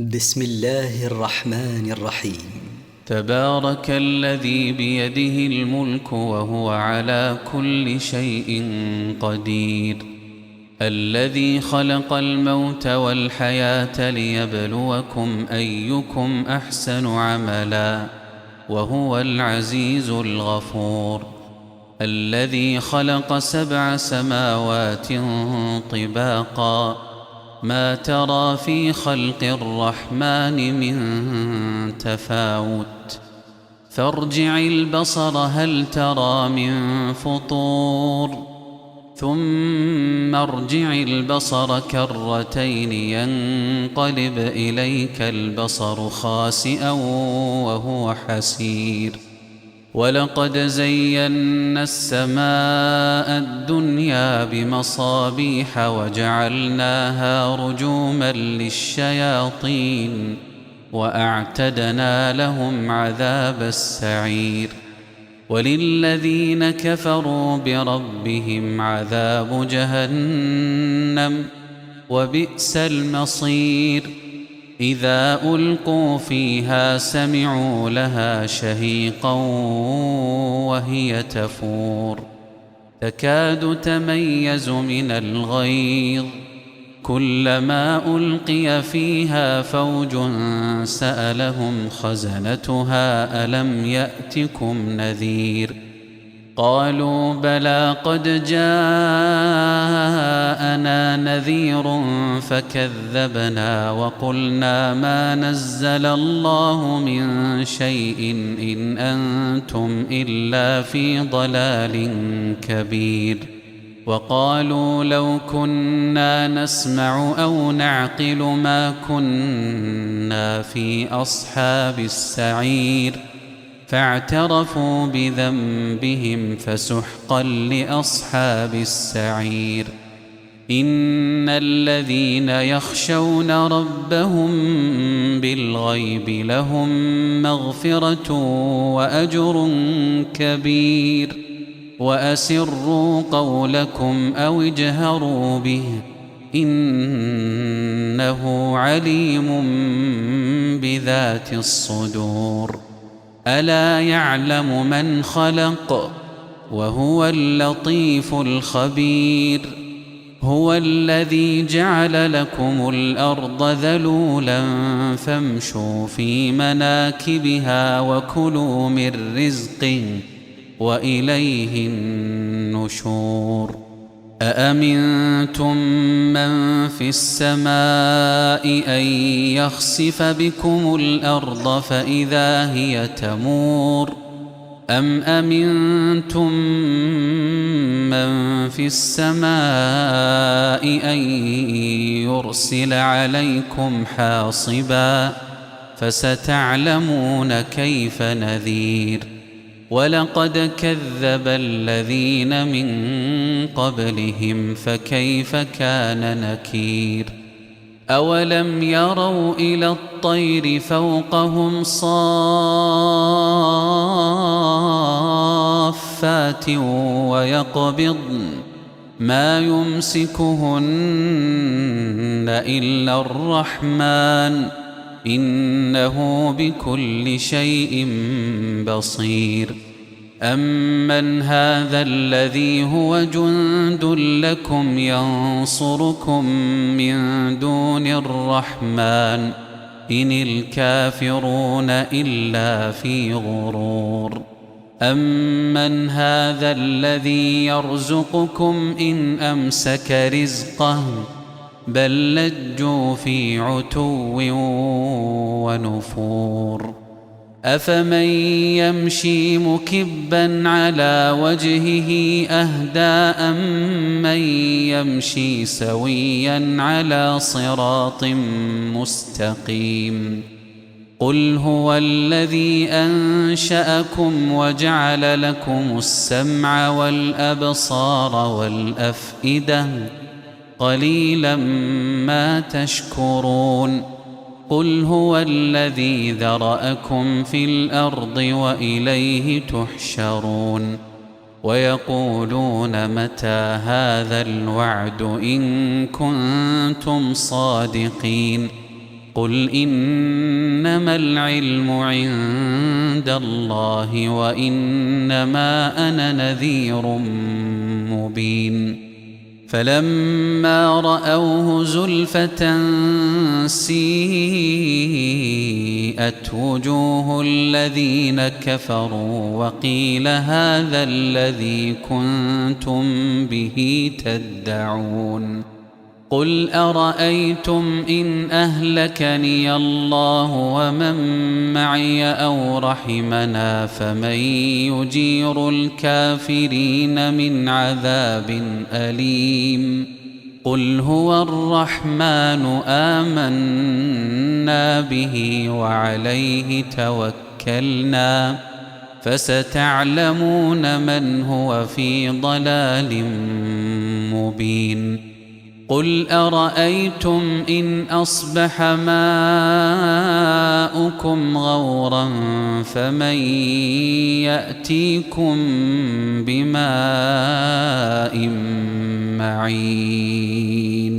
بسم الله الرحمن الرحيم. تبارك الذي بيده الملك وهو على كل شيء قدير، الذي خلق الموت والحياة ليبلوكم أيكم أحسن عملا، وهو العزيز الغفور، الذي خلق 7 سماوات طباقا، ما ترى في خلق الرحمن من تفاوت، فارجع البصر هل ترى من فطور، ثم ارجع البصر كرتين ينقلب إليك البصر خاسئا وهو حسير، ولقد زينا السماء الدنيا بمصابيح وجعلناها رجوما للشياطين وأعتدنا لهم عذاب السعير، وللذين كفروا بربهم عذاب جهنم وبئس المصير، إذا ألقوا فيها سمعوا لها شهيقا وهي تفور، تكاد تميز من الغيظ، كلما ألقي فيها فوج سألهم خزنتها ألم يأتكم نذير، قالوا بلى قد جاءنا نذير فكذبنا وقلنا ما نزل الله من شيء إن أنتم إلا في ضلال كبير، وقالوا لو كنا نسمع أو نعقل ما كنا في أصحاب السعير، فاعترفوا بذنبهم فسحقا لأصحاب السعير، إن الذين يخشون ربهم بالغيب لهم مغفرة وأجر كبير، وأسروا قولكم أو اجهروا به إنه عليم بذات الصدور، ألا يعلم من خلق وهو اللطيف الخبير، هو الذي جعل لكم الأرض ذلولا فامشوا في مناكبها وكلوا من رزقه وإليه النشور، أأمنتم من في السماء أن يخسف بكم الأرض فإذا هي تمور، أم أمنتم من في السماء أن يرسل عليكم حاصبا، فستعلمون كيف نذير، ولقد كذب الذين من قبلهم فكيف كان نكير، أولم يروا إلى الطير فوقهم صافات ويقبضن ما يمسكهن إلا الرحمن إنه بكل شيء بصير، أمن هذا الذي هو جند لكم ينصركم من دون الرحمن إن الكافرون إلا في غرور، أمن هذا الذي يرزقكم إن أمسك رزقه بل لجوا في عتو ونفور، أفمن يمشي مكبا على وجهه أهدى أمن يمشي سويا على صراط مستقيم، قل هو الذي أنشأكم وجعل لكم السمع والأبصار والأفئدة قليلا ما تشكرون، قل هو الذي ذرأكم في الأرض وإليه تحشرون، ويقولون متى هذا الوعد إن كنتم صادقين، قل إنما العلم عند الله وإنما أنا نذير مبين فلما رأوه زلفة سيئت وجوه الذين كفروا وقيل هذا الذي كنتم به تدعون قل أرأيتم إن أهلكني الله ومن معي أو رحمنا فمن يجير الكافرين من عذاب أليم قل هو الرحمن آمنا به وعليه توكلنا فستعلمون من هو في ضلال مبين قل أرأيتم إن أصبح ماؤكم غورا فمن يأتيكم بماء معين